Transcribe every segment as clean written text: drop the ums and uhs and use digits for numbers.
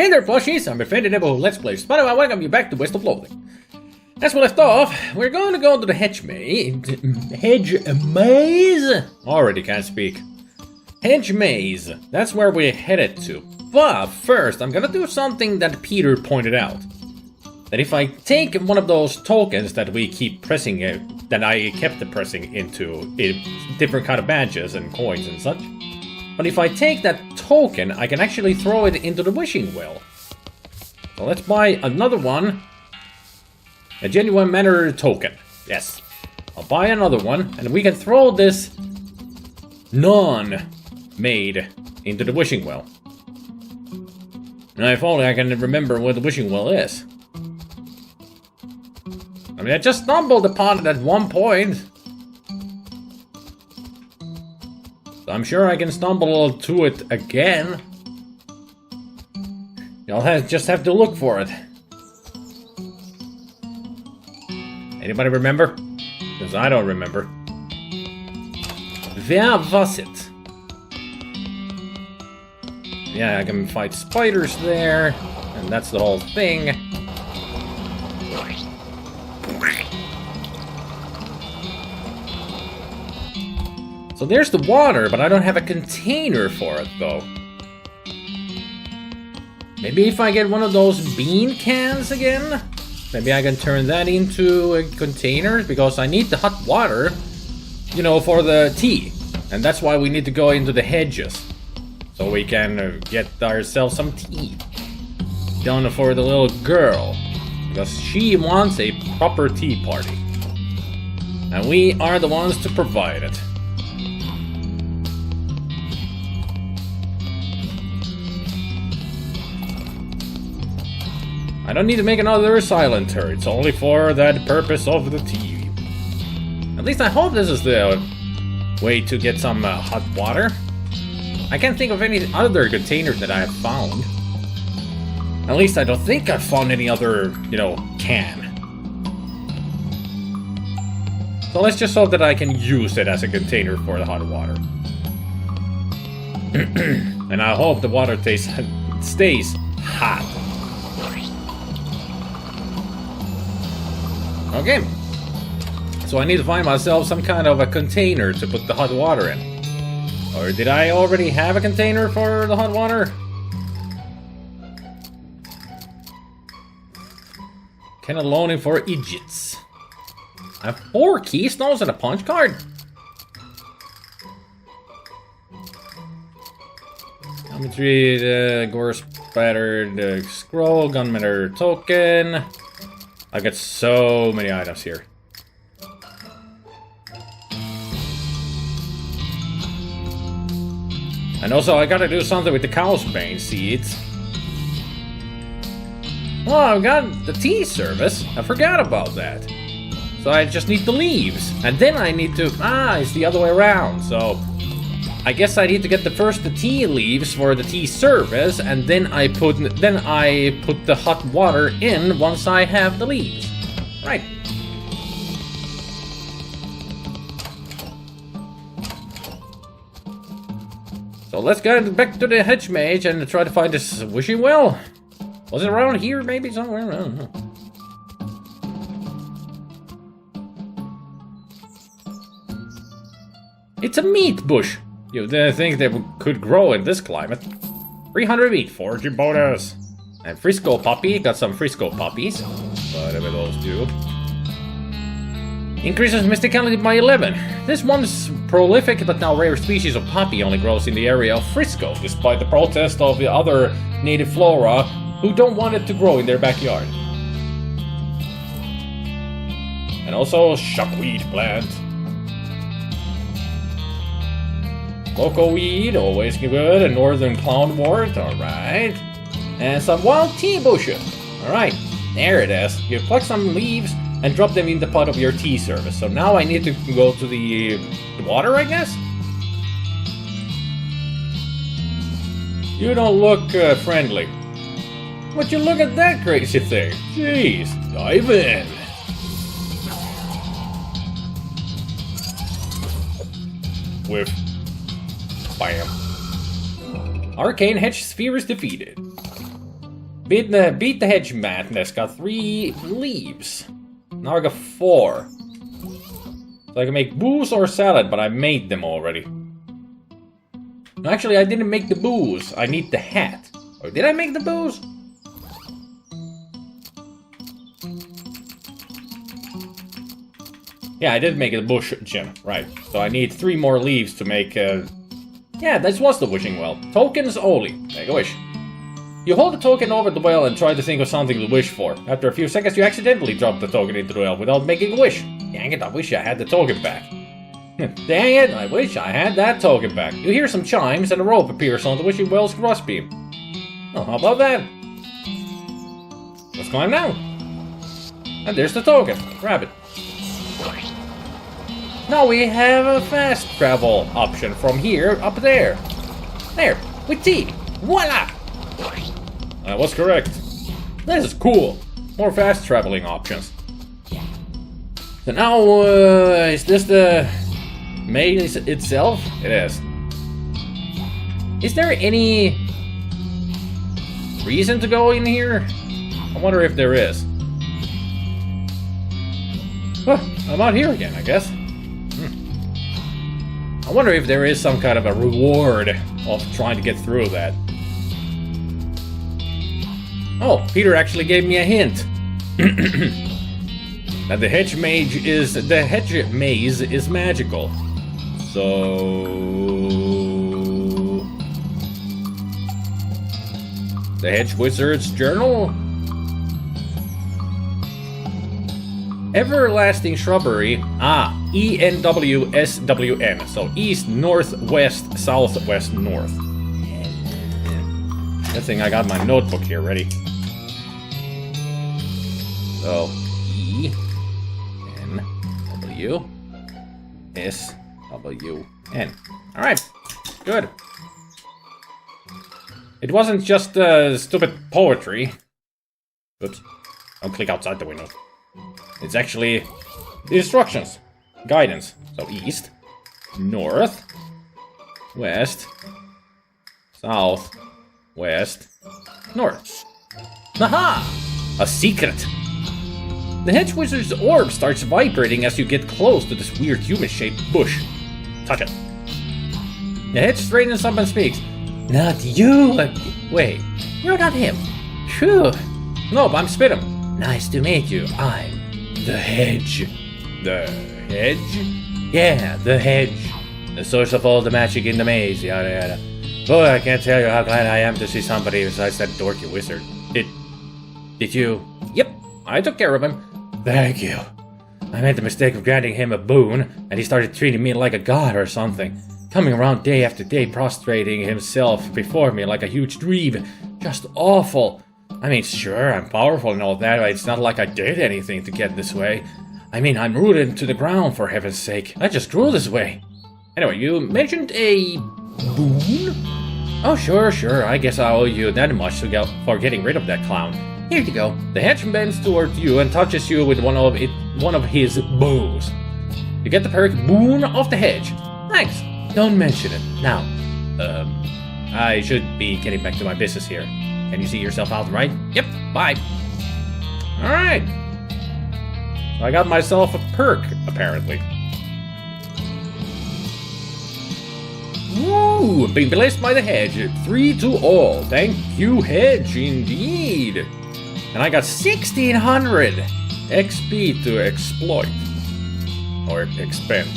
Hey there, plushies! I'm Mccready who Let's Play SpiderMwa. Welcome you back to West of Loathing. As we left off, we're going to go to the hedge maze. Already can't speak. Hedge maze. That's where we're headed to. But first, I'm gonna do something that Peter pointed out. That if I take one of those tokens that we keep pressing, that I kept pressing into different kind of badges and coins and such. But if I take that token, I can actually throw it into the wishing well. So let's buy another one. A genuine manner token. Yes. I'll buy another one, and we can throw this non-made into the wishing well. Now, if only I can remember where the wishing well is. I mean, I just stumbled upon it at one point. So I'm sure I can stumble to it again. You'll just have to look for it. Anybody remember? Because I don't remember. Where was it? Yeah, I can fight spiders there. And that's the whole thing. So there's the water, but I don't have a container for it, though. Maybe if I get one of those bean cans again? Maybe I can turn that into a container, because I need the hot water, you know, for the tea. And that's why we need to go into the hedges. So we can get ourselves some tea. Done for the little girl. Because she wants a proper tea party. And we are the ones to provide it. I don't need to make another silencer, it's only for that purpose of the tea. At least I hope this is the way to get some hot water. I can't think of any other container that I have found. At least I don't think I've found any other, you know, can. So let's just hope that I can use it as a container for the hot water. And I hope the water stays hot. Okay, so I need to find myself some kind of a container to put the hot water in. Or did I already have a container for the hot water? Can loaning for idiots. I have 4 keystones and a punch card. Geometry, gore splattered scroll, gunmeter token. I got so many items here. And also, I gotta do something with the cow's bane seeds. Oh, I've got the tea service. I forgot about that. So I just need the leaves. And then I need to... it's the other way around. So I guess I need to get the tea leaves for the tea service, and then I put the hot water in once I have the leaves. Right. So let's go back to the hedge mage and try to find this wishing well. Was it around here, maybe somewhere? I don't know. It's a meat bush. You didn't think they could grow in this climate. 300 meat, foraging bonus. And Frisco puppy, got some Frisco puppies. Whatever those do. Increases mysticality by 11. This one's prolific but now rare species of poppy only grows in the area of Frisco, despite the protest of the other native flora who don't want it to grow in their backyard. And also shockweed plant. Local weed, always good, a northern clownwort, alright. And some wild tea bushes. Alright, there it is. You pluck some leaves and drop them in the pot of your tea service. So now I need to go to the water, I guess? You don't look friendly. But you look at that crazy thing. Jeez, dive in. Whiff. Bam. Arcane Hedge Sphere is defeated. Beat the hedge madness. Got 3 leaves. Now I got 4. So I can make booze or salad, but I made them already. Actually, I didn't make the booze. I need the hat. Or did I make the booze? Yeah, I did make a bush gem, right. So I need 3 more leaves to make Yeah, this was the wishing well. Tokens only. Make a wish. You hold the token over the well and try to think of something to wish for. After a few seconds, you accidentally drop the token into the well without making a wish. Dang it, I wish I had the token back. Dang it, I wish I had that token back. You hear some chimes and a rope appears on the wishing well's crossbeam. Oh, how about that? Let's climb down. And there's the token. Grab it. Now we have a fast travel option from here up there. There, with T. Voila! That was correct. This is cool. More fast traveling options. So now, is this the maze itself? It is. Is there any reason to go in here? I wonder if there is. I'm out here again, I guess. I wonder if there is some kind of a reward of trying to get through that. Oh, Peter actually gave me a hint. That the hedge maze is magical. So the hedge wizard's journal? Everlasting shrubbery. ENWSWN. So east, northwest, southwest, north. Good thing I got my notebook here ready. So ENWSWN. Alright, good. It wasn't just stupid poetry. Oops. Don't click outside the window. It's actually the instructions. Guidance. So east, north, west, south, west, north. Aha! A secret! The hedge wizard's orb starts vibrating as you get close to this weird human-shaped bush. Touch it. The hedge straightens up and speaks. Not you! Wait, you're not him. Phew. No, but I'm Spit'em. Nice to meet you. I'm the hedge. The hedge? Yeah, the hedge. The source of all the magic in the maze, yada yada. Boy, I can't tell you how glad I am to see somebody besides that dorky wizard. Did you? Yep, I took care of him. Thank you. I made the mistake of granting him a boon, and he started treating me like a god or something. Coming around day after day, prostrating himself before me like a huge dweeb. Just awful. I mean, sure, I'm powerful and all that, but it's not like I did anything to get this way. I mean, I'm rooted to the ground, for heaven's sake. I just grew this way. Anyway, you mentioned a boon? Oh, sure, I guess I owe you that much for getting rid of that clown. Here you go. The hedge bends towards you and touches you with one of his bows. You get the perk Boon of the Hedge. Thanks. Don't mention it. Now, I should be getting back to my business here. Can you see yourself out, right? Yep, bye. Alright. So I got myself a perk, apparently. Woo! Being blessed by the hedge. 3 to all. Thank you, hedge, indeed. And I got 1600 XP to exploit. Or expend.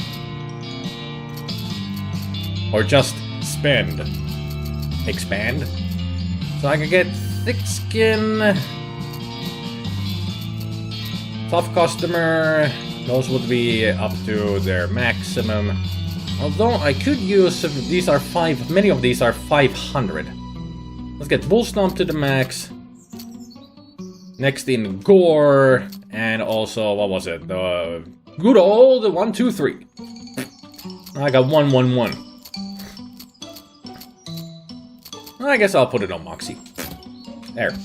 Or just spend. Expand. So I can get thick skin. Tough customer. Those would be up to their maximum. Although I could use, these are many of these are 500. Let's get Bull Stomp to the max. Next in Gore, and also, what was it? The good old 1, 2, 3. I got 1, 1, 1. I guess I'll put it on Moxie. There.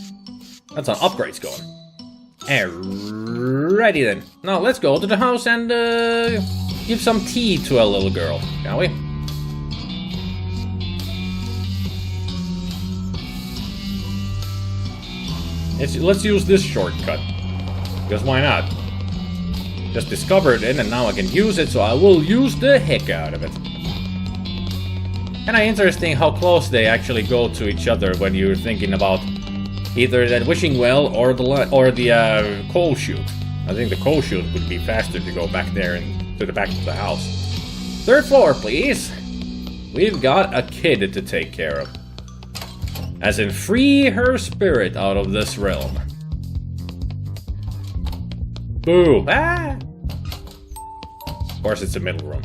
That's how upgrades going. Alrighty then. Now let's go to the house and give some tea to a little girl, shall we? Let's use this shortcut. Because why not? Just discovered it and now I can use it, so I will use the heck out of it. Kinda interesting how close they actually go to each other when you're thinking about either that wishing well or the coal chute. I think the coal chute would be faster to go back there and to the back of the house. 3rd floor, please. We've got a kid to take care of. As in, free her spirit out of this realm. Boo! Ah! Of course, it's a middle room.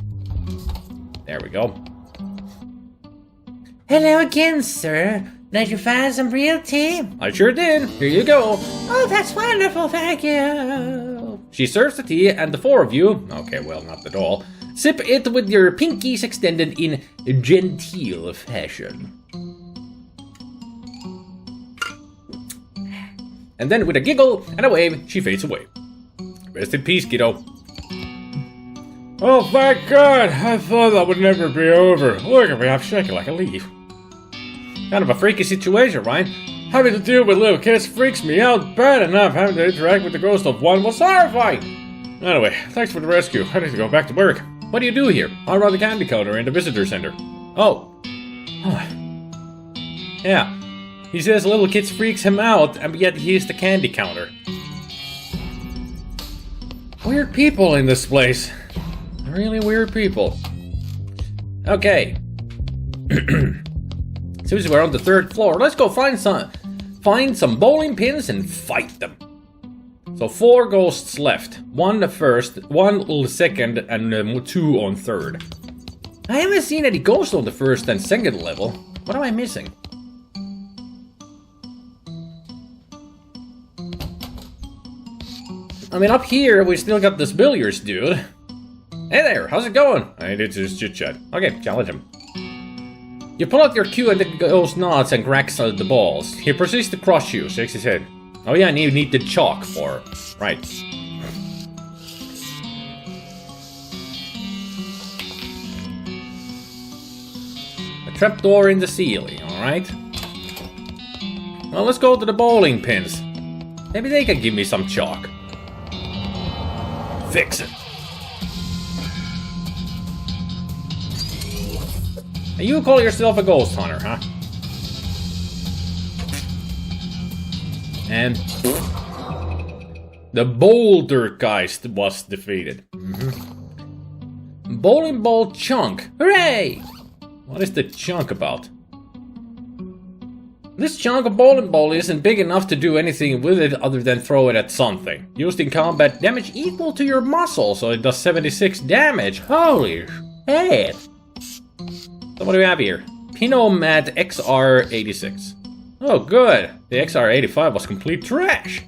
There we go. Hello again, sir. Did you find some real tea? I sure did. Here you go. Oh, that's wonderful, thank you. She serves the tea, and the 4 of you, okay, well, not at all, sip it with your pinkies extended in genteel fashion. And then with a giggle and a wave, she fades away. Rest in peace, kiddo. Oh, thank God! I thought that would never be over. Look at me, I'm shaking like a leaf. Kind of a freaky situation, right? Having to deal with little kids freaks me out bad enough. Having to interact with the ghost of one was horrifying. Anyway, thanks for the rescue. I need to go back to work. What do you do here? I run the candy counter in the visitor center. Oh. Yeah. He says little kids freaks him out, and yet he's the candy counter. Weird people in this place. Really weird people. Okay. Since we're on the 3rd floor, let's go find some bowling pins and fight them. So 4 ghosts left. 1 the 1st, 1 the 2nd, and 2 on 3rd. I haven't seen any ghosts on the 1st and 2nd level. What am I missing? I mean, up here we still got this billiards dude. Hey there, how's it going? I need to just chit-chat. Okay, challenge him. You pull out your cue and the ghost nods and cracks the balls. He proceeds to crush you, shakes his head. Oh yeah, and you need the chalk for... Right. A trapdoor in the ceiling, alright? Well, let's go to the bowling pins. Maybe they can give me some chalk. Fix it. And you call yourself a ghost hunter, huh? And the Bouldergeist was defeated. Bowling ball chunk. Hooray! What is the chunk about? This chunk of bowling ball isn't big enough to do anything with it other than throw it at something. Used in combat, damage equal to your muscle, so it does 76 damage. Holy shit! So what do we have here? Pinomat XR86. Oh, good. The XR85 was complete trash.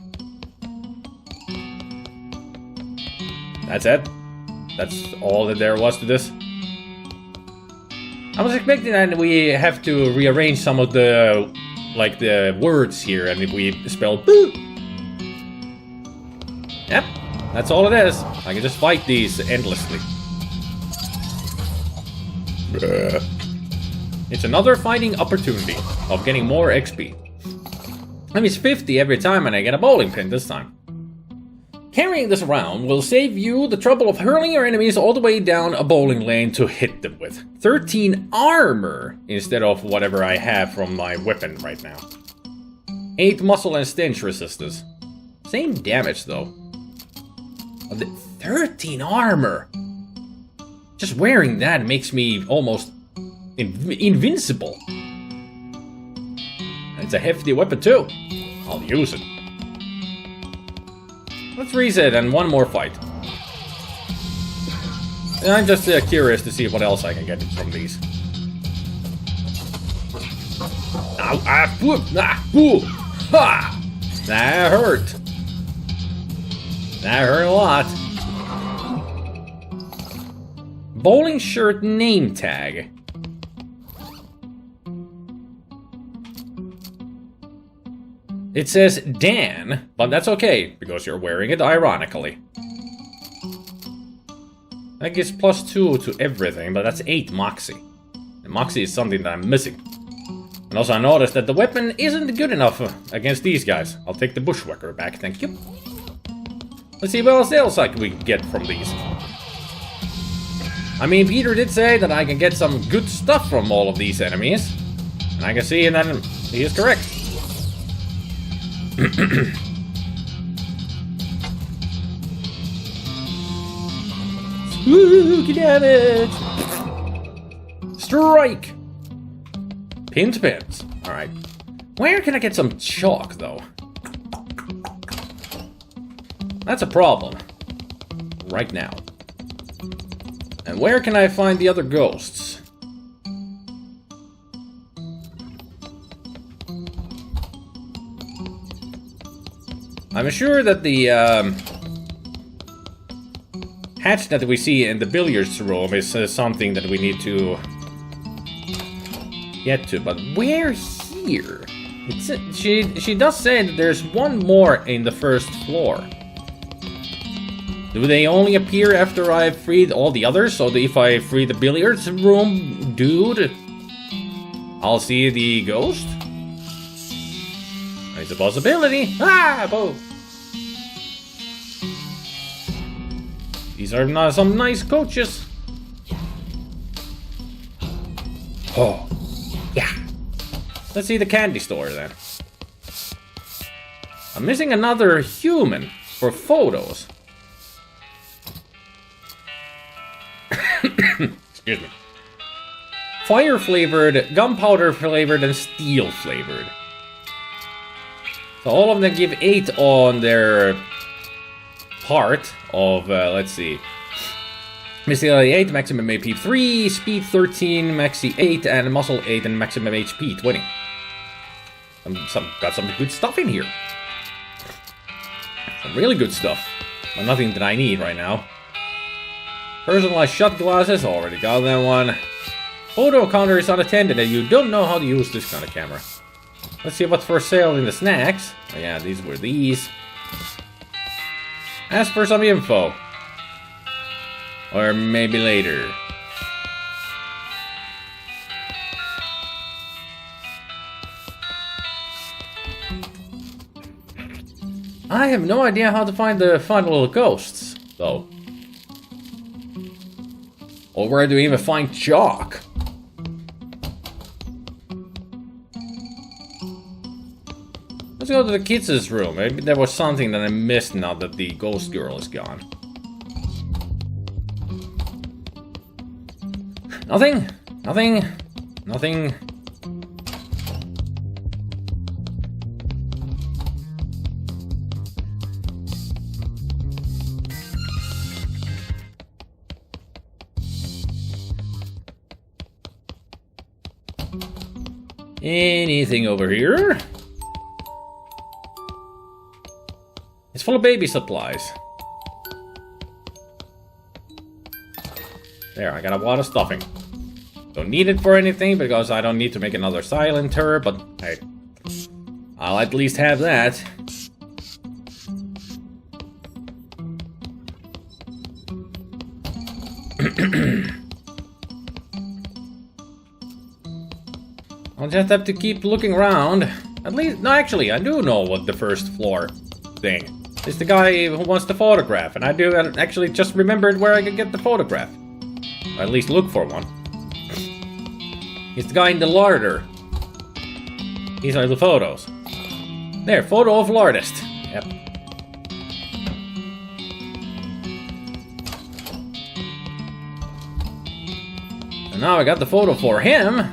That's it? That's all that there was to this? I was expecting that we have to rearrange some of the, like, the words here, and if we spell boo. Yep, that's all it is. I can just fight these endlessly. It's another fighting opportunity of getting more XP. That means 50 every time and I get a bowling pin this time. Carrying this around will save you the trouble of hurling your enemies all the way down a bowling lane to hit them with. 13 armor instead of whatever I have from my weapon right now. 8 muscle and stench resistance. Same damage though. 13 armor! Just wearing that makes me almost invincible. It's a hefty weapon too. I'll use it. Let's reset and one more fight. And I'm just curious to see what else I can get from these. Ow, ah, boo, ah, boo, ha! That hurt. That hurt a lot. Bowling shirt name tag. It says Dan, but that's okay, because you're wearing it ironically. That gives +2 to everything, but that's 8 Moxie. And Moxie is something that I'm missing. And also I noticed that the weapon isn't good enough against these guys. I'll take the bushwhacker back, thank you. Let's see what else we can get from these. I mean, Peter did say that I can get some good stuff from all of these enemies. And I can see that he is correct. Spooky damage! Strike! Pins. Alright. Where can I get some chalk, though? That's a problem. Right now. And where can I find the other ghosts? I'm sure that the hatch that we see in the billiards room is something that we need to get to, but where here? She does say that there's one more in the first floor. Do they only appear after I've freed all the others? So that if I free the billiards room dude, I'll see the ghost? It's a possibility. Ah, boom. These are not some nice coaches. Oh, yeah. Let's see the candy store then. I'm missing another human for photos. Excuse me. Fire flavored, gunpowder flavored, and steel flavored. So all of them give 8 on their part of, let's see. Mystery 8, maximum AP 3, speed 13, maxi 8, and muscle 8, and maximum HP 20. Got some good stuff in here. Some really good stuff. But nothing that I need right now. Personalized shot glasses, already got that one. Photo counter is unattended and you don't know how to use this kind of camera. Let's see what's for sale in the snacks. Oh yeah, these were these. Ask for some info. Or maybe later. I have no idea how to find the fun little ghosts, though. Or where do we even find chalk? Let's go to the kids' room. Maybe there was something that I missed now that the ghost girl is gone. Nothing. Anything over here? It's full of baby supplies. There, I got a lot of stuffing. Don't need it for anything because I don't need to make another silencer, but hey, I'll at least have that. I'll just have to keep looking around. At least, no, actually, I do know what the first floor thing. It's the guy who wants the photograph, and I do actually just remembered where I could get the photograph. Or at least look for one. It's the guy in the larder. These are the photos. There, photo of lardist. Yep. And now I got the photo for him.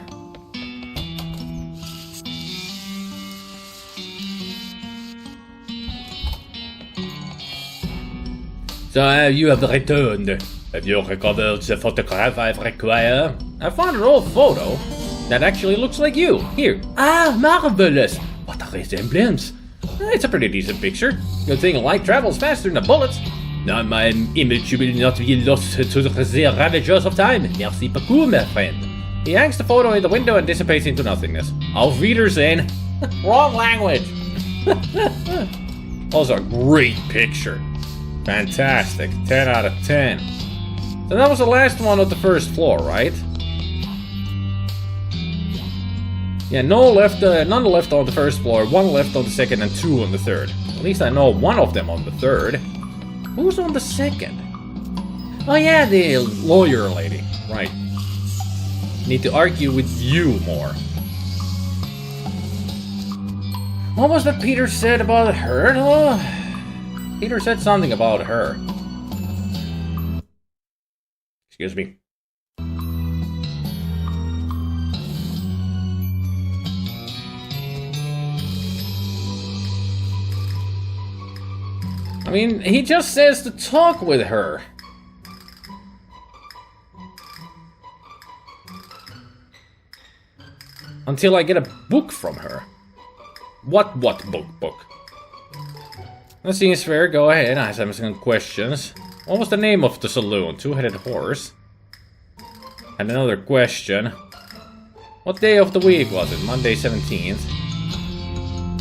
So you have returned. Have you recovered the photograph I've required? I found an old photo that actually looks like you. Here. Ah, marvelous. What a resemblance. It's a pretty decent picture. Good thing light travels faster than the bullets. Now my image will not be lost to the ravagers of time. Merci beaucoup, my friend. He hangs the photo in the window and dissipates into nothingness. Auf Wiedersehen. Wrong language. Also a great picture. Fantastic. 10 out of 10. So that was the last one of the first floor, right? Yeah, none left on the first floor, 1 left on the second, and 2 on the third. At least I know 1 of them on the third. Who's on the second? Oh yeah, the lawyer lady. Right. Need to argue with you more. What was that Peter said about her? Oh, Peter said something about her. Excuse me. I mean, he just says to talk with her. Until I get a book from her. What book? That seems fair, go ahead, I have some questions. What was the name of the saloon? Two-headed horse? And another question. What day of the week was it? Monday 17th.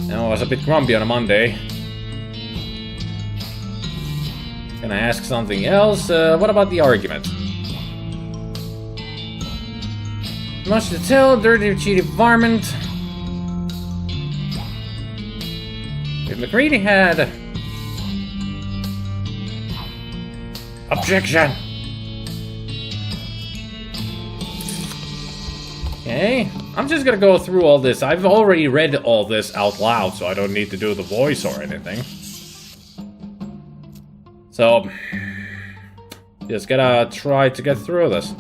I was a bit grumpy on a Monday. Can I ask something else? What about the argument? Much to tell, dirty, cheated varmint. If Mccready had... Objection! Okay, I'm just gonna go through all this. I've already read all this out loud, so I don't need to do the voice or anything. So, just gotta try to get through this.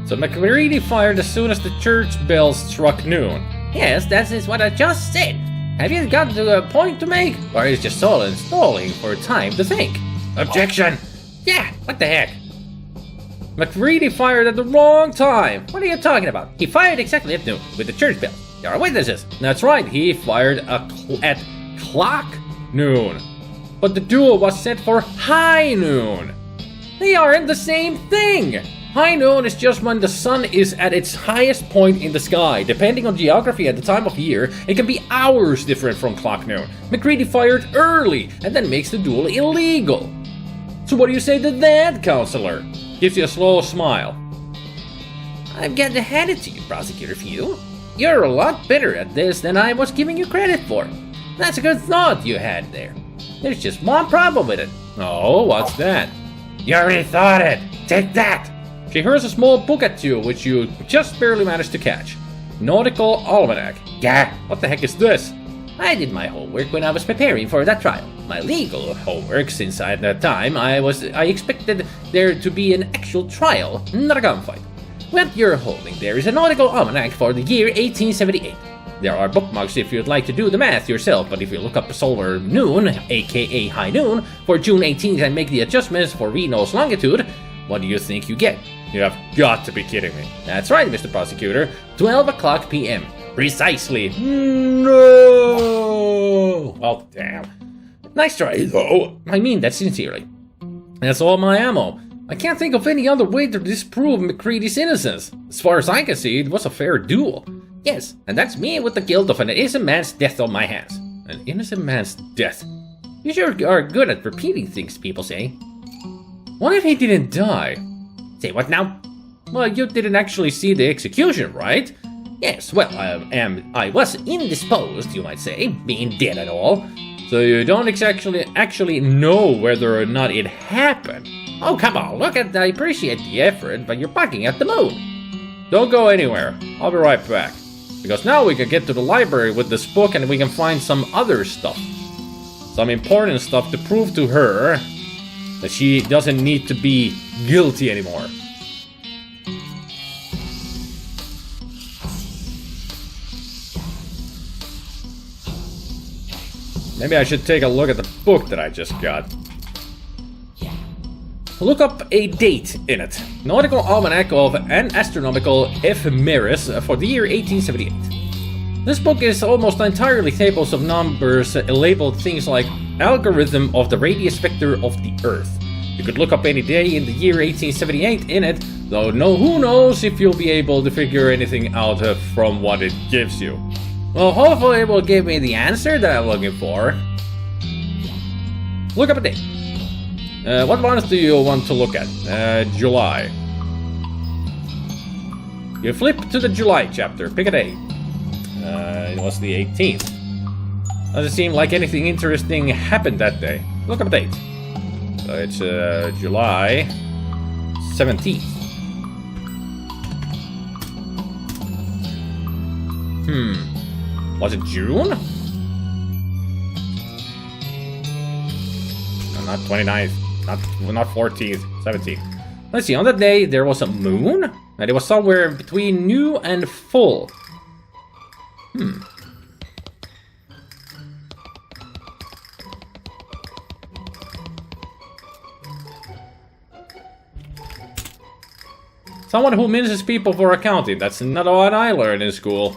So Mccready fired as soon as the church bells struck noon. Yes, that is what I just said. Have you got to a point to make? Or is just stalling for time to think? Objection! Yeah, what the heck? Mccready fired at the wrong time. What are you talking about? He fired exactly at noon with the church bell. There are witnesses. That's right, he fired at clock noon. But the duel was set for high noon. They aren't the same thing. High noon is just when the sun is at its highest point in the sky. Depending on geography at the time of year, it can be hours different from clock noon. Mccready fired early and then makes the duel illegal. So what do you say to that, counselor? Gives you a slow smile. I've got to hand it to you, Prosecutor Few. You're a lot better at this than I was giving you credit for. That's a good thought you had there. There's just one problem with it. Oh, what's that? You already thought it. Take that. She hurls a small book at you, which you just barely managed to catch. Nautical Almanac. Yeah. What the heck is this? I did my homework when I was preparing for that trial. My legal homework, since at that time I expected there to be an actual trial, not a gunfight. What you're holding there is a Nautical Almanac for the year 1878. There are bookmarks if you'd like to do the math yourself, but if you look up solar noon, aka high noon, for June 18th and make the adjustments for Reno's longitude, what do you think you get? You have got to be kidding me. That's right, Mr. Prosecutor. 12 o'clock p.m. Precisely. No! Well, damn. Nice try, though. I mean that sincerely. That's all my ammo. I can't think of any other way to disprove Mccready's innocence. As far as I can see, it was a fair duel. Yes, and that's me with the guilt of an innocent man's death on my hands. An innocent man's death? You sure are good at repeating things people say. What if he didn't die? Say what now? Well, you didn't actually see the execution, right? Yes, well, I was indisposed, you might say, being dead and all. So you don't actually know whether or not it happened. Oh, come on, I appreciate the effort, but you're barking at the moon. Don't go anywhere. I'll be right back. Because now we can get to the library with this book and we can find some other stuff. Some important stuff to prove to her that she doesn't need to be guilty anymore. Maybe I should take a look at the book that I just got. look up a date in it. Nautical Almanac of an Astronomical Ephemeris for the year 1878. This book is almost entirely tables of numbers labeled things like algorithm of the radius vector of the Earth. You could look up any day in the year 1878 in it, though who knows if you'll be able to figure anything out from what it gives you. Well, hopefully it will give me the answer that I'm looking for. Look up a date. What ones do you want to look at? July. You flip to the July chapter, pick a day. It was the 18th. Doesn't seem like anything interesting happened that day. Look up a date. So it's July 17th. Was it June? No, not 29th. Not 14th. 17th. Let's see. On that day, there was a moon. And it was somewhere between new and full. Someone who minces people for accounting. That's not what I learned in school.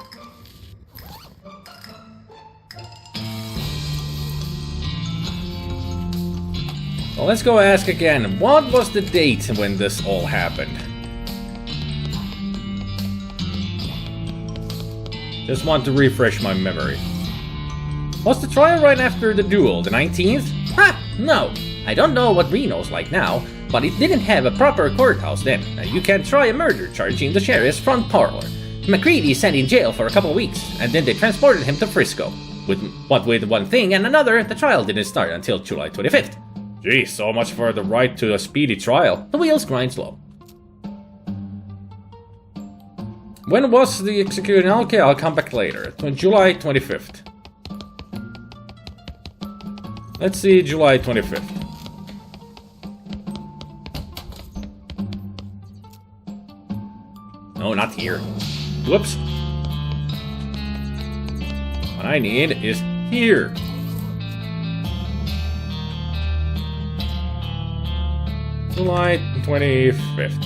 Well, let's go ask again. What was the date when this all happened? Just want to refresh my memory. Was the trial right after the duel, the 19th? Ha! No! I don't know what Reno's like now, but it didn't have a proper courthouse then, and you can't try a murder charge in the sheriff's front parlor. Mccready sat in jail for a couple of weeks, and then they transported him to Frisco. With one thing and another, the trial didn't start until July 25th. Gee, so much for the right to a speedy trial. The wheels grind slow. When was the execution? Okay, I'll come back later. July 25th. Let's see, July 25th. No, not here. Whoops. What I need is here. July 25th.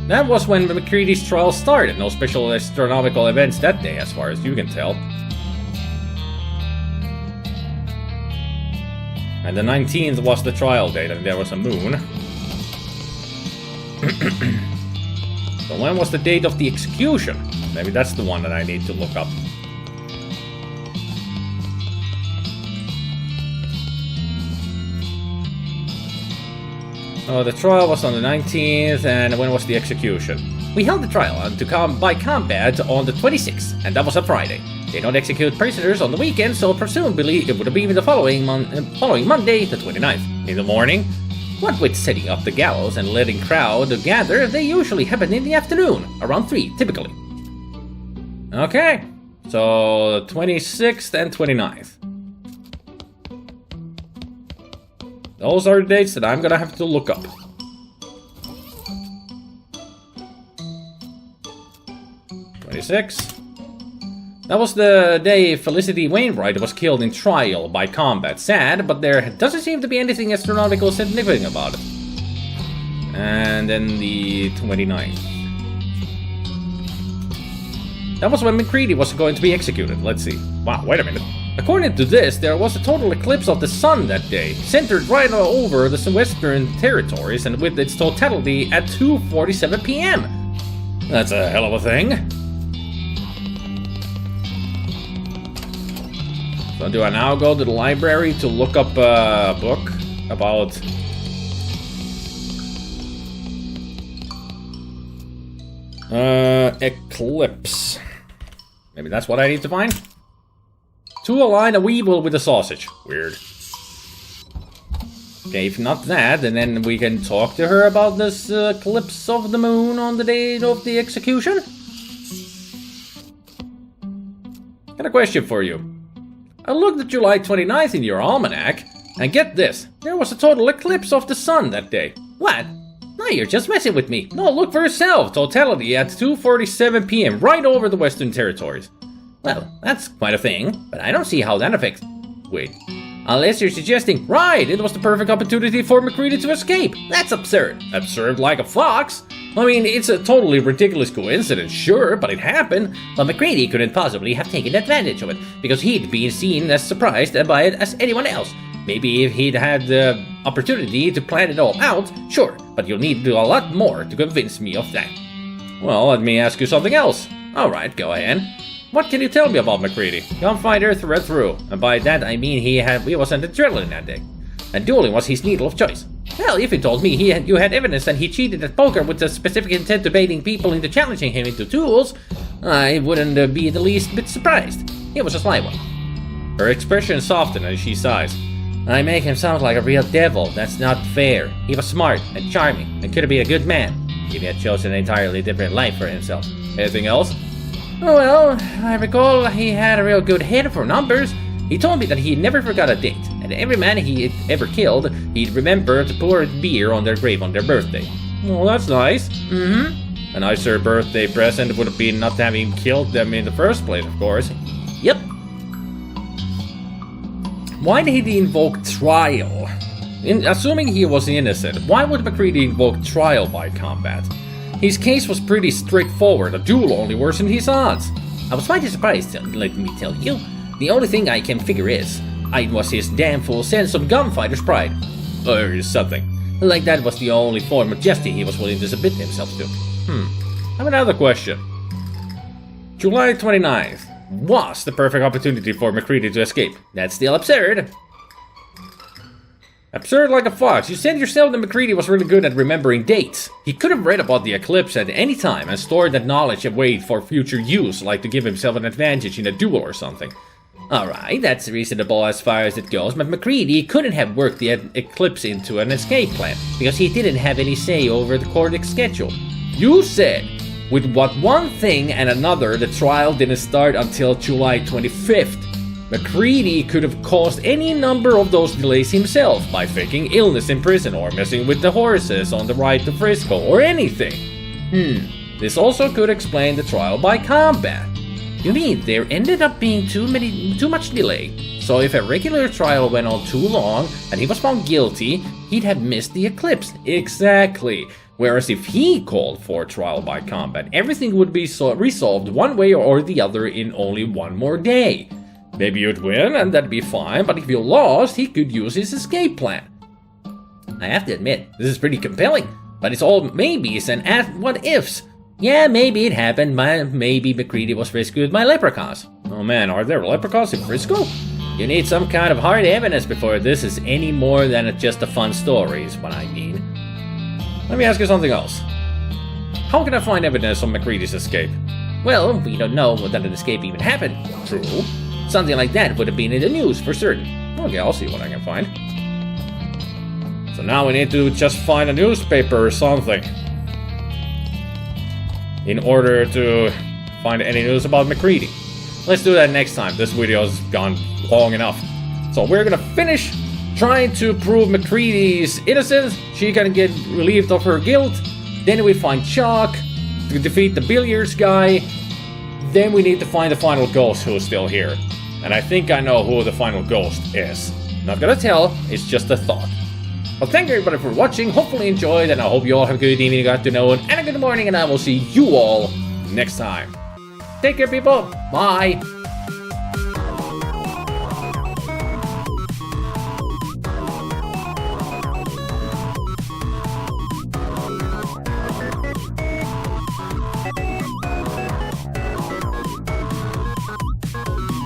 That was when Mccready's trial started. No special astronomical events that day, as far as you can tell. And the 19th was the trial date, and there was a moon. So when was the date of the execution? Maybe that's the one that I need to look up. So the trial was on the 19th, and when was the execution? We held the trial by combat on the 26th, and that was a Friday. They don't execute prisoners on the weekend, so presumably it would have been the following Monday, the 29th. In the morning, what with setting up the gallows and letting crowd gather, they usually happen in the afternoon, around 3, typically. Okay, so 26th and 29th. Those are the dates that I'm gonna have to look up. That was the day Felicity Wainwright was killed in trial by combat. Sad, but there doesn't seem to be anything astronomical significant about it. And then the 29th. That was when Mccready was going to be executed. Let's see. Wow, wait a minute. According to this, there was a total eclipse of the sun that day, centered right over the Western Territories and with its totality at 2:47 p.m. That's a hell of a thing. So do I now go to the library to look up a book about... eclipse. Maybe that's what I need to find? To align a weevil with a sausage. Weird. Okay, if not that, then we can talk to her about this eclipse of the moon on the date of the execution. Got a question for you. I looked at July 29th in your almanac, and get this, there was a total eclipse of the sun that day. What? No, you're just messing with me. No, look for yourself. Totality at 2:47 p.m. right over the Western Territories. Well, that's quite a thing, but I don't see how that affects... Wait, Unless you're suggesting, right, it was the perfect opportunity for Mccready to escape. That's absurd. Absurd like a fox? I mean, it's a totally ridiculous coincidence, sure, but it happened. But Mccready couldn't possibly have taken advantage of it, because he'd been seen as surprised by it as anyone else. Maybe if he'd had the opportunity to plan it all out, sure, but you'll need to do a lot more to convince me of that. Well, let me ask you something else. Alright, go ahead. What can you tell me about Mccready? Gunfighter through and through, and by that I mean he was an adrenaline addict, and dueling was his needle of choice. Hell, if you told me you had evidence that he cheated at poker with the specific intent of baiting people into challenging him into duels, I wouldn't be the least bit surprised. He was a sly one. Her expression softened as she sighs. I make him sound like a real devil. That's not fair. He was smart and charming and could have been a good man if he had chosen an entirely different life for himself. Anything else? Well, I recall he had a real good head for numbers. He told me that he never forgot a date, and every man he ever killed, he'd remember to pour beer on their grave on their birthday. Well, that's nice. Mm-hmm. A nicer birthday present would have been not having killed them in the first place, of course. Yep. Why did he invoke trial? Assuming he was innocent, why would Mccready invoke trial by combat? His case was pretty straightforward. A duel only worsened his odds. I was mighty surprised, let me tell you. The only thing I can figure is, it was his damn full sense of gunfighter's pride. Or something. Like that was the only form of jesting he was willing to submit himself to. I have another question. July 29th. Was the perfect opportunity for Mccready to escape. That's still absurd. Absurd like a fox. You said yourself that Mccready was really good at remembering dates. He could have read about the eclipse at any time and stored that knowledge away for future use, like to give himself an advantage in a duel or something. Alright, that's reasonable as far as it goes, but Mccready couldn't have worked the eclipse into an escape plan, because he didn't have any say over the court schedule. You said, with what one thing and another, the trial didn't start until July 25th. Mccready could have caused any number of those delays himself by faking illness in prison or messing with the horses on the ride to Frisco or anything. This also could explain the trial by combat. You mean there ended up being too much delay? So if a regular trial went on too long and he was found guilty, he'd have missed the eclipse. Exactly. Whereas if he called for trial by combat, everything would be resolved one way or the other in only one more day. Maybe you'd win, and that'd be fine, but if you lost, he could use his escape plan. I have to admit, this is pretty compelling, but it's all maybes and what-ifs. Yeah, maybe it happened, maybe Mccready was rescued by leprechauns. Oh man, are there leprechauns in Frisco? You need some kind of hard evidence before this is any more than just a fun story, is what I mean. Let me ask you something else. How can I find evidence on Mccready's escape? Well, we don't know that an escape even happened. True. Something like that would have been in the news for certain. Okay, I'll see what I can find. So now we need to just find a newspaper or something in order to find any news about Mccready. Let's do that next time. This video's gone long enough. So we're gonna finish trying to prove Mccready's innocence. She can get relieved of her guilt. Then we find Chuck to defeat the billiards guy. Then we need to find the final ghost who's still here. And I think I know who the final ghost is. Not gonna tell, it's just a thought. Well, thank you everybody for watching. Hopefully you enjoyed, and I hope you all have a good evening, good afternoon, and a good morning, and I will see you all next time. Take care, people. Bye.